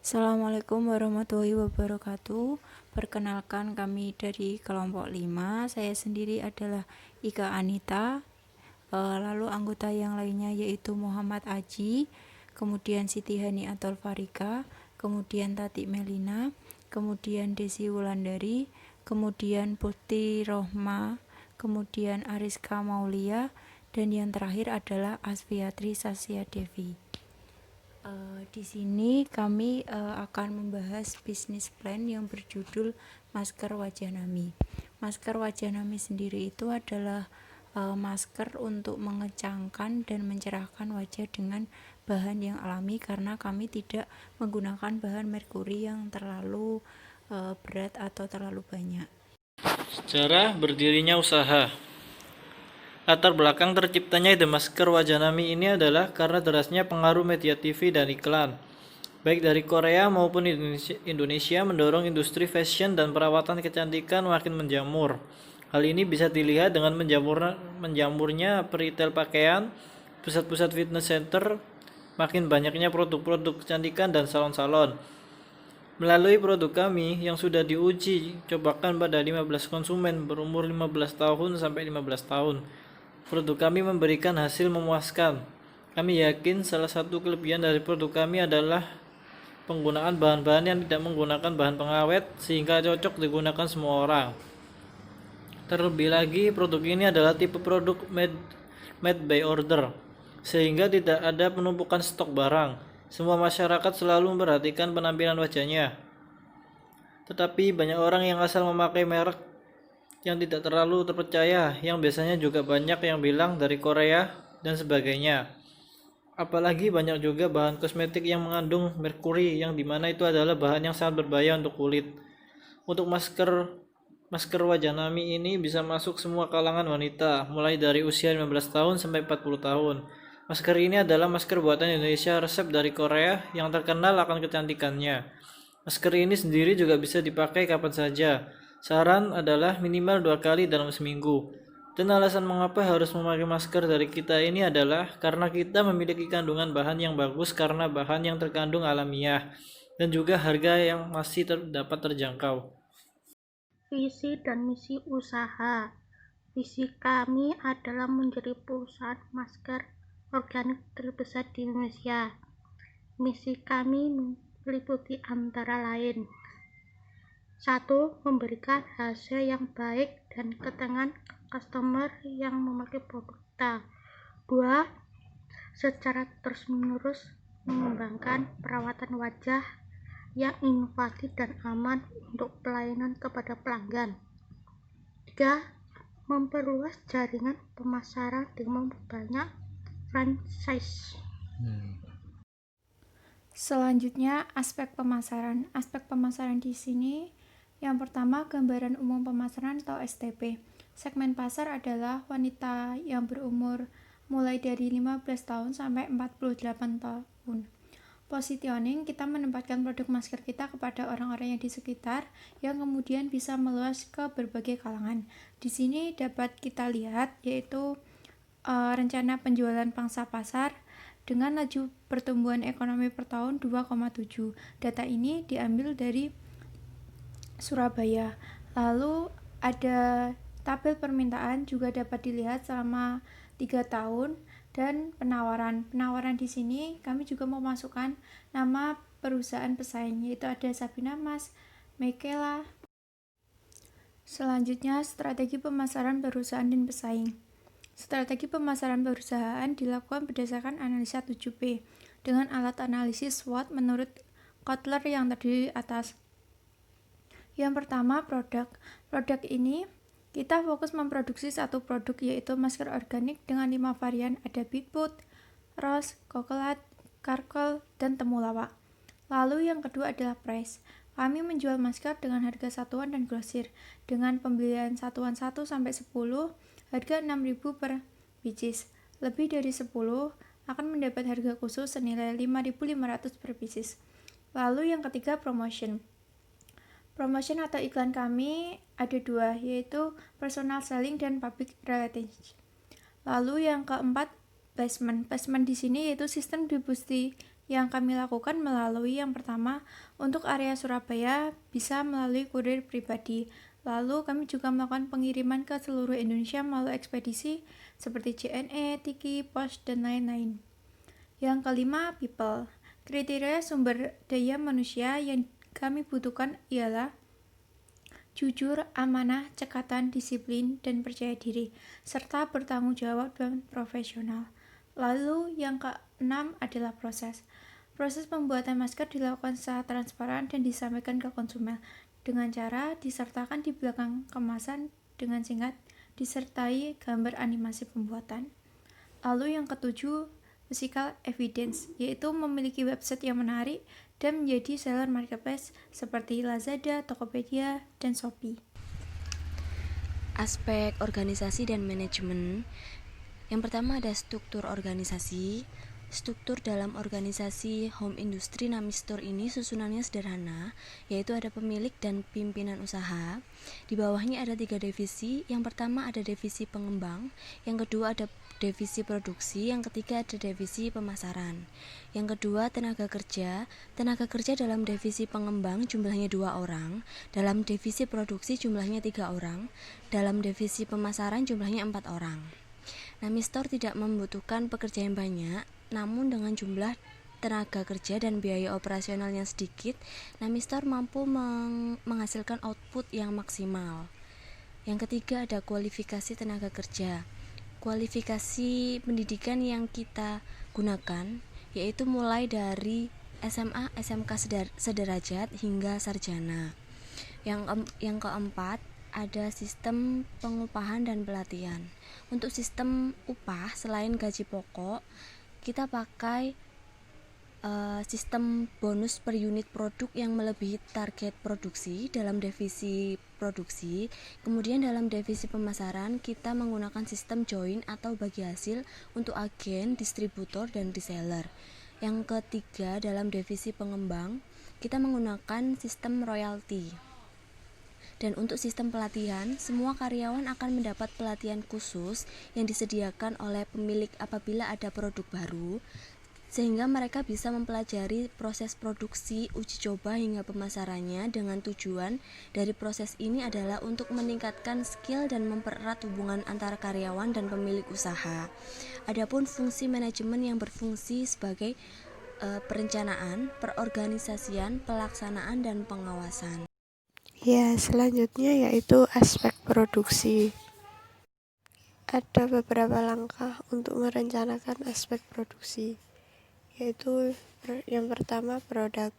Assalamualaikum warahmatullahi wabarakatuh. Perkenalkan, kami dari kelompok 5. Saya sendiri adalah Ika Anita. Lalu anggota yang lainnya yaitu Muhammad Aji, kemudian Siti Hani Atol Farika, kemudian Tati Melina, kemudian Desi Wulandari, kemudian Putri Rohma, kemudian Ariska Maulia, dan yang terakhir adalah Asfiatri Sasya Devi. Di sini kami akan membahas bisnis plan yang berjudul Masker Wajah Nami. Masker Wajah Nami sendiri itu adalah masker untuk mengecangkan dan mencerahkan wajah dengan bahan yang alami, karena kami tidak menggunakan bahan merkuri yang terlalu berat atau terlalu banyak. Sejarah berdirinya usaha. Latar belakang terciptanya ide masker wajah Nami ini adalah karena derasnya pengaruh media TV dan iklan, baik dari Korea maupun Indonesia mendorong industri fashion dan perawatan kecantikan makin menjamur. Hal ini bisa dilihat dengan menjamurnya peritel pakaian, pusat-pusat fitness center, makin banyaknya produk-produk kecantikan dan salon-salon. Melalui produk kami yang sudah diuji cobakan pada 15 konsumen berumur 15 tahun sampai 15 tahun, produk kami memberikan hasil memuaskan. Kami yakin salah satu kelebihan dari produk kami adalah penggunaan bahan-bahan yang tidak menggunakan bahan pengawet sehingga cocok digunakan semua orang. Terlebih lagi, produk ini adalah tipe produk made by order, sehingga tidak ada penumpukan stok barang. Semua masyarakat selalu memperhatikan penampilan wajahnya. Tetapi banyak orang yang asal memakai merek yang tidak terlalu terpercaya, yang biasanya juga banyak yang bilang dari Korea dan sebagainya. Apalagi banyak juga bahan kosmetik yang mengandung merkuri, yang dimana itu adalah bahan yang sangat berbahaya untuk kulit. Untuk masker wajah Nami ini bisa masuk semua kalangan wanita, mulai dari usia 15 tahun sampai 40 tahun. Masker ini adalah masker buatan Indonesia resep dari Korea yang terkenal akan kecantikannya. Masker ini sendiri juga bisa dipakai kapan saja. Saran adalah minimal 2 kali dalam seminggu. Dan alasan mengapa harus memakai masker dari kita ini adalah karena kita memiliki kandungan bahan yang bagus karena bahan yang terkandung alamiah dan juga harga yang masih dapat terjangkau. Visi dan misi usaha. Visi kami adalah menjadi perusahaan masker organik terbesar di Indonesia. Misi kami meliputi antara lain: 1. Memberikan hasil yang baik dan ketenangan customer yang memakai produk kita. 2. Secara terus-menerus mengembangkan perawatan wajah yang inovatif dan aman untuk pelayanan kepada pelanggan. 3. Memperluas jaringan pemasaran dengan memperbanyak franchise. Selanjutnya, aspek pemasaran. Aspek pemasaran di sini yang pertama, gambaran umum pemasaran atau STP. Segmen pasar adalah wanita yang berumur mulai dari 15 tahun sampai 48 tahun. Positioning, kita menempatkan produk masker kita kepada orang-orang yang di sekitar yang kemudian bisa meluas ke berbagai kalangan. Di sini dapat kita lihat yaitu rencana penjualan pangsa pasar dengan laju pertumbuhan ekonomi per tahun 2,7. Data ini diambil dari Surabaya. Lalu ada tabel permintaan juga dapat dilihat selama 3 tahun dan penawaran. Penawaran di sini kami juga memasukkan nama perusahaan pesaing, yaitu ada Sabina Mas, Mekela. Selanjutnya, strategi pemasaran perusahaan dan pesaing. Strategi pemasaran perusahaan dilakukan berdasarkan analisa 7P dengan alat analisis SWOT menurut Kotler yang terdiri atas. Yang pertama, produk. Produk ini kita fokus memproduksi satu produk, yaitu masker organik dengan 5 varian, ada Bigfoot, Rose, Cocolat, Karkol, dan Temulawak. Lalu yang kedua adalah price. Kami menjual masker dengan harga satuan dan grosir. Dengan pembelian satuan 1 sampai 10, harga 6.000 per pieces. Lebih dari 10 akan mendapat harga khusus senilai 5.500 per pieces. Lalu yang ketiga, promotion. Promotion atau iklan kami ada 2, yaitu personal selling dan public relations. Lalu yang keempat, placement. Placement di sini yaitu sistem yang kami lakukan melalui yang pertama, untuk area Surabaya bisa melalui kurir pribadi. Lalu kami juga melakukan pengiriman ke seluruh Indonesia melalui ekspedisi seperti JNE, Tiki, Pos, dan lain-lain. Yang kelima, people. Kriteria sumber daya manusia yang kami butuhkan ialah jujur, amanah, cekatan, disiplin, dan percaya diri, serta bertanggung jawab dan profesional. Lalu yang keenam adalah proses. Proses pembuatan masker dilakukan secara transparan dan disampaikan ke konsumen dengan cara disertakan di belakang kemasan dengan singkat, disertai gambar animasi pembuatan. Lalu yang ketujuh, physical evidence, yaitu memiliki website yang menarik dan menjadi seller marketplace seperti Lazada, Tokopedia, dan Shopee. Aspek organisasi dan manajemen. Yang pertama ada struktur organisasi. Struktur dalam organisasi home industry Nami Store ini susunannya sederhana, yaitu ada pemilik dan pimpinan usaha. Di bawahnya ada 3 divisi. Yang pertama ada divisi pengembang, yang kedua ada divisi produksi, yang ketiga ada divisi pemasaran. Yang kedua tenaga kerja. Tenaga kerja dalam divisi pengembang jumlahnya 2 orang, dalam divisi produksi jumlahnya 3 orang, dalam divisi pemasaran jumlahnya 4 orang. Nami Store tidak membutuhkan pekerja yang banyak, namun dengan jumlah tenaga kerja dan biaya operasional yang sedikit, Nami Store mampu menghasilkan output yang maksimal. Yang ketiga ada kualifikasi tenaga kerja. Kualifikasi pendidikan yang kita gunakan yaitu mulai dari SMA, SMK sederajat hingga sarjana. Yang keempat ada sistem pengupahan dan pelatihan. Untuk sistem upah selain gaji pokok, kita pakai sistem bonus per unit produk yang melebihi target produksi dalam divisi produksi. Kemudian dalam divisi pemasaran kita menggunakan sistem join atau bagi hasil untuk agen, distributor, dan reseller. Yang ketiga dalam divisi pengembang kita menggunakan sistem royalti. Dan untuk sistem pelatihan, semua karyawan akan mendapat pelatihan khusus yang disediakan oleh pemilik apabila ada produk baru, sehingga mereka bisa mempelajari proses produksi, uji coba hingga pemasarannya dengan tujuan dari proses ini adalah untuk meningkatkan skill dan mempererat hubungan antara karyawan dan pemilik usaha. Adapun fungsi manajemen yang berfungsi sebagai perencanaan, perorganisasian, pelaksanaan, dan pengawasan. Ya, selanjutnya yaitu aspek produksi. Ada beberapa langkah untuk merencanakan aspek produksi, yaitu yang pertama produk.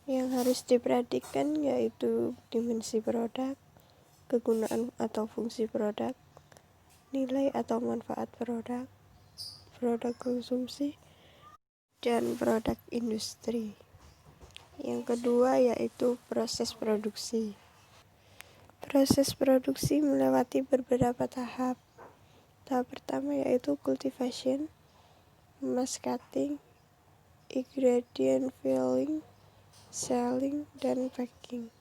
Yang harus diperhatikan yaitu dimensi produk, kegunaan atau fungsi produk, nilai atau manfaat produk, produk konsumsi, dan produk industri. Yang kedua yaitu proses produksi. Proses produksi melewati beberapa tahap. Tahap pertama yaitu cultivation, mass cutting, ingredient filling, selling, dan packing.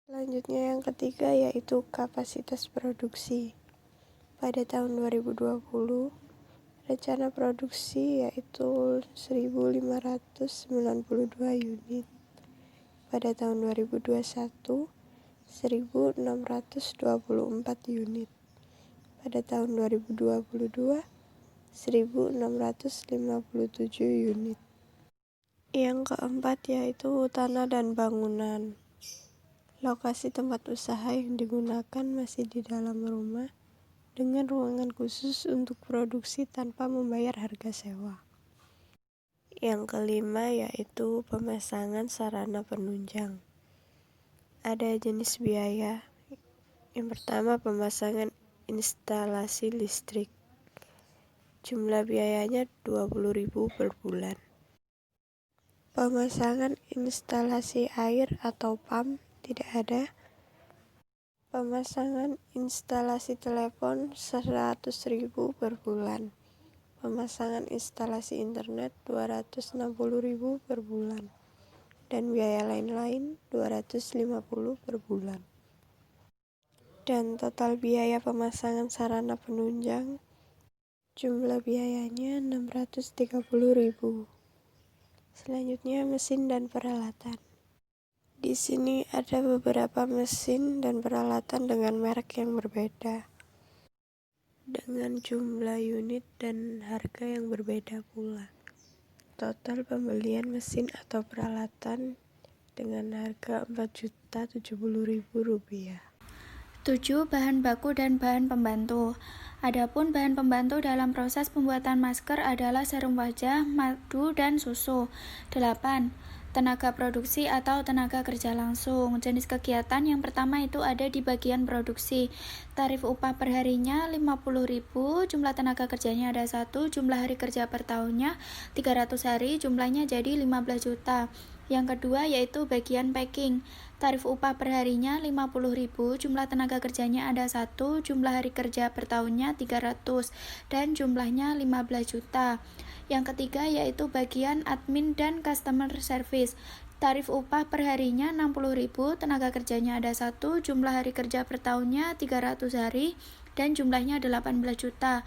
Selanjutnya yang ketiga yaitu kapasitas produksi. Pada tahun 2020, rencana produksi yaitu 1.592 unit. Pada tahun 2021, 1.624 unit. Pada tahun 2022, 1.657 unit. Yang keempat yaitu tanah dan bangunan. Lokasi tempat usaha yang digunakan masih di dalam rumah dengan ruangan khusus untuk produksi tanpa membayar harga sewa. Yang kelima yaitu pemasangan sarana penunjang. Ada jenis biaya. Yang pertama pemasangan instalasi listrik. Jumlah biayanya 20.000 per bulan. Pemasangan instalasi air atau PAM tidak ada. Pemasangan instalasi telepon 100.000 per bulan. Pemasangan instalasi internet 260.000 per bulan. Dan biaya lain-lain 250 per bulan. Dan total biaya pemasangan sarana penunjang jumlah biayanya 630.000. Selanjutnya mesin dan peralatan. Di sini ada beberapa mesin dan peralatan dengan merek yang berbeda, dengan jumlah unit dan harga yang berbeda pula. Total pembelian mesin atau peralatan dengan harga Rp4.070.000. 7. Bahan baku dan bahan pembantu. Adapun bahan pembantu dalam proses pembuatan masker adalah serum wajah, madu, dan susu. 8. Tenaga produksi atau tenaga kerja langsung. Jenis kegiatan yang pertama itu ada di bagian produksi. Tarif upah perharinya Rp50.000, jumlah tenaga kerjanya ada 1, jumlah hari kerja per tahunnya 300 hari, jumlahnya jadi 15 juta. Yang kedua yaitu bagian packing. Tarif upah perharinya Rp50.000, jumlah tenaga kerjanya ada 1, jumlah hari kerja per tahunnya 300, dan jumlahnya 15 juta. Yang ketiga yaitu bagian admin dan customer service. Tarif upah perharinya Rp60.000, tenaga kerjanya ada 1, jumlah hari kerja per tahunnya 300 hari, dan jumlahnya 18 juta.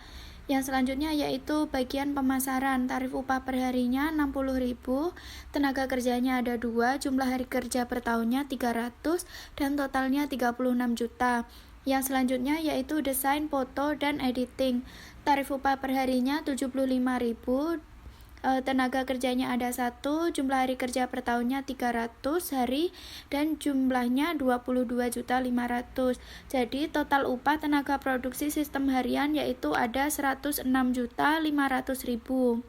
Yang selanjutnya yaitu bagian pemasaran. Tarif upah perharinya Rp60.000, tenaga kerjanya ada 2, jumlah hari kerja per tahunnya 300, dan totalnya 36 juta. Yang selanjutnya yaitu desain, foto, dan editing. Tarif upah perharinya Rp75.000, tenaga kerjanya ada 1, jumlah hari kerja per tahunnya 300 hari, dan jumlahnya 22.500.000. Jadi total upah tenaga produksi sistem harian yaitu ada 106.500.000.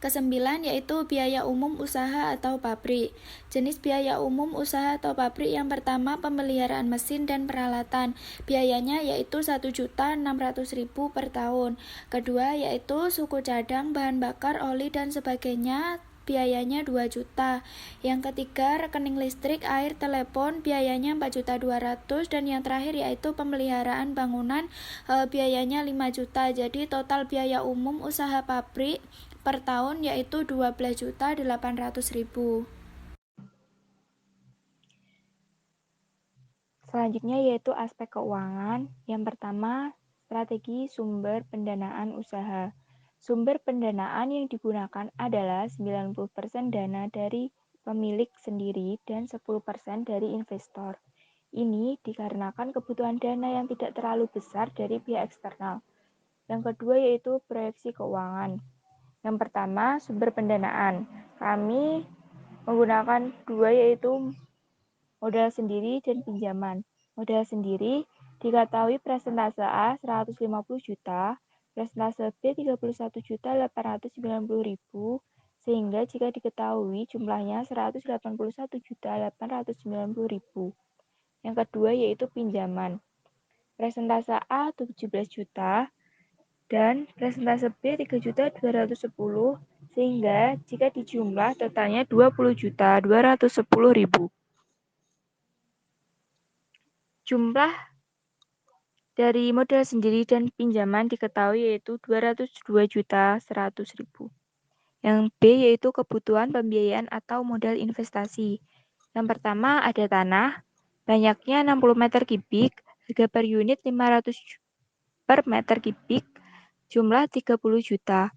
Kesembilan yaitu biaya umum usaha atau pabrik. Jenis biaya umum usaha atau pabrik yang pertama pemeliharaan mesin dan peralatan. Biayanya yaitu Rp1.600.000 per tahun. Kedua yaitu suku cadang, bahan bakar, oli dan sebagainya. Biayanya 2 juta. Yang ketiga rekening listrik, air, telepon, biayanya 4.200.000, dan yang terakhir yaitu pemeliharaan bangunan, biayanya 5 juta. Jadi total biaya umum usaha pabrik per tahun yaitu 12.800.000. Selanjutnya yaitu aspek keuangan. Yang pertama, strategi sumber pendanaan usaha. Sumber pendanaan yang digunakan adalah 90% dana dari pemilik sendiri dan 10% dari investor. Ini dikarenakan kebutuhan dana yang tidak terlalu besar dari pihak eksternal. Yang kedua yaitu proyeksi keuangan. Yang pertama, sumber pendanaan. Kami menggunakan dua yaitu modal sendiri dan pinjaman. Modal sendiri diketahui presentase A 150 juta, presentase B 31.890.000, sehingga jika diketahui jumlahnya 181.890.000. Yang kedua yaitu pinjaman. Presentase A 17 juta, dan presentase B 3.210.000, sehingga jika dijumlah totalnya 20.210.000. Jumlah dari modal sendiri dan pinjaman diketahui yaitu 202.100.000. Yang B yaitu kebutuhan pembiayaan atau modal investasi. Yang pertama ada tanah, banyaknya 60 meter kubik, harga per unit 500 per meter kubik, jumlah 30 juta.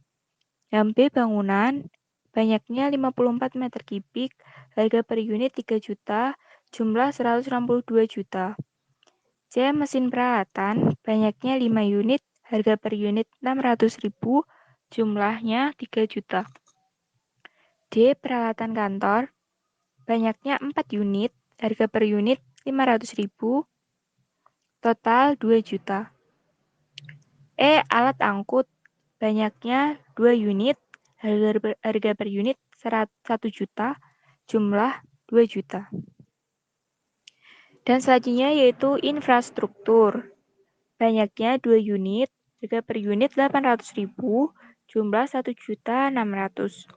Yang B bangunan, banyaknya 54 meter kubik, harga per unit 3 juta, jumlah 162 juta. C. Mesin peralatan, banyaknya 5 unit, harga per unit 600.000, jumlahnya 3 juta. D. Peralatan kantor, banyaknya 4 unit, harga per unit 500.000, total 2 juta. E. Alat angkut, banyaknya 2 unit, harga per unit 1 juta, jumlah 2 juta. Dan selanjutnya yaitu infrastruktur. Banyaknya 2 unit, harga per unit 800.000, jumlah 1.600.000.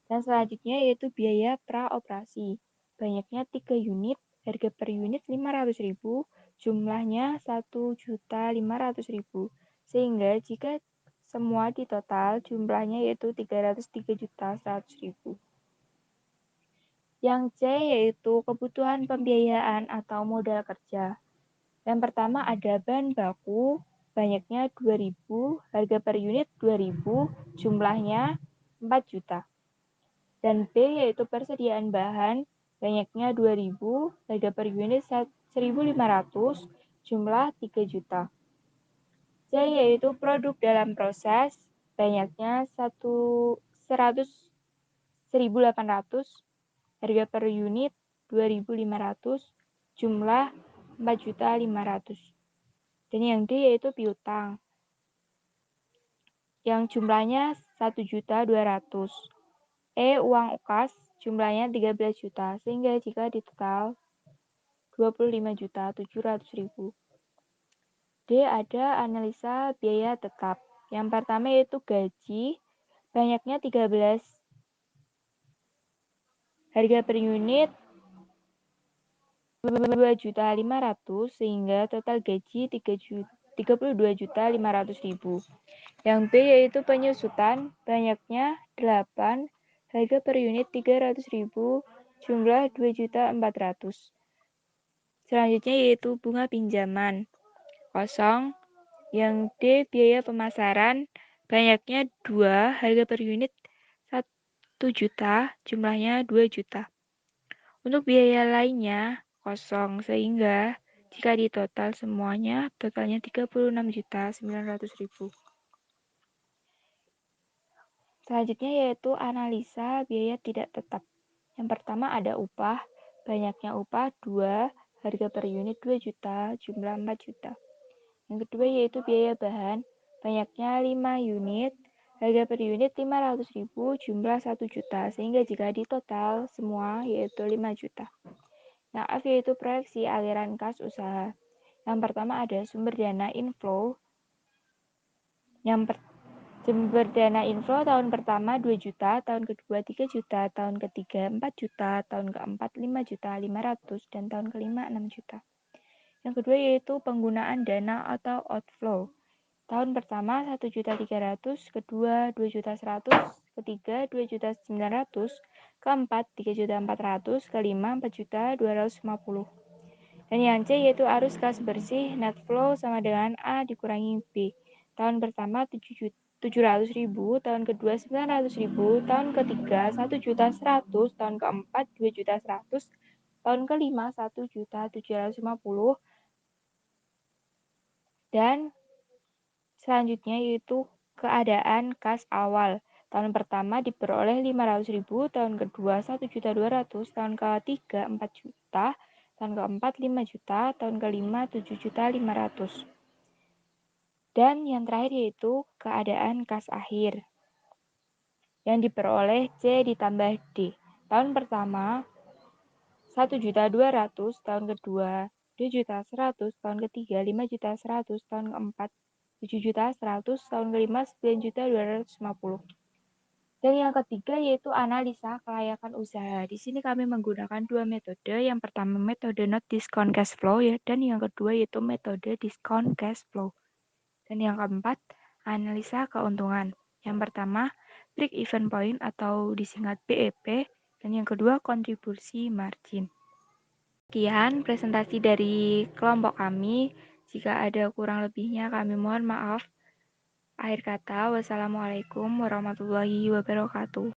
Dan selanjutnya yaitu biaya praoperasi. Banyaknya 3 unit, harga per unit 500.000, jumlahnya 1.500.000. Sehingga jika semua di total jumlahnya yaitu 303.100.000. Yang C yaitu kebutuhan pembiayaan atau modal kerja. Yang pertama ada bahan baku, banyaknya 2.000, harga per unit 2.000, jumlahnya 4 juta. Dan B yaitu persediaan bahan, banyaknya 2.000, harga per unit 1.500, jumlah 3 juta. C yaitu produk dalam proses, banyaknya 1.800, harga per unit 2.500, jumlah 4.500. Dan yang D yaitu piutang, yang jumlahnya 1.200.000. E uang kas, jumlahnya 13 juta, sehingga jika ditotal 25.700.000. D ada analisa biaya tetap. Yang pertama yaitu gaji, banyaknya 13, harga per unit 2.500.000, sehingga total gaji 32.500.000. Yang B yaitu penyusutan, banyaknya 8, harga per unit 300.000, jumlah 2.400.000. Selanjutnya yaitu bunga pinjaman, kosong. Yang D biaya pemasaran, banyaknya 2, harga per unit 1 juta, jumlahnya 2 juta. Untuk biaya lainnya kosong, sehingga jika ditotal semuanya, totalnya 36.900.000. Selanjutnya yaitu analisa biaya tidak tetap. Yang pertama ada upah, banyaknya upah 2, harga per unit 2 juta, jumlah 4 juta. Yang kedua yaitu biaya bahan, banyaknya 5 unit, harga per unit 500.000, jumlah 1 juta, sehingga jika ditotal semua yaitu 5 juta. Yang F yaitu proyeksi aliran kas usaha. Yang pertama ada sumber dana inflow. Sumber dana inflow tahun pertama 2 juta, tahun kedua 3 juta, tahun ketiga 4 juta, tahun keempat 5.500.000, dan tahun kelima 6 juta. Yang kedua yaitu penggunaan dana atau outflow. Tahun pertama 1.300.000, kedua 2.100.000, ketiga 2.900.000, keempat 3.400.000, kelima 4.250.000. Dan yang C yaitu arus kas bersih, net flow sama dengan A dikurangi B. Tahun pertama 700.000, tahun kedua 900.000, tahun ketiga 1.100.000, tahun keempat 2.100.000, tahun kelima 1.750.000. Dan selanjutnya yaitu keadaan kas awal. Tahun pertama diperoleh 500.000, tahun kedua 1.200.000, tahun ketiga 4 juta, tahun keempat 5 juta, tahun kelima 7.500.000. Dan yang terakhir yaitu keadaan kas akhir yang diperoleh C ditambah D. Tahun pertama 1.200.000, tahun kedua 2.100.000, tahun ketiga 5.100.000, tahun keempat 7.100.000, tahun kelima 9.250.000. Dan yang ketiga yaitu analisa kelayakan usaha. Di sini kami menggunakan dua metode. Yang pertama metode not discount cash flow ya, dan yang kedua yaitu metode discount cash flow. Dan yang keempat analisa keuntungan. Yang pertama break even point atau disingkat BEP, dan yang kedua kontribusi margin. Sekian presentasi dari kelompok kami. Jika ada kurang lebihnya kami mohon maaf. Akhir kata, wassalamualaikum warahmatullahi wabarakatuh.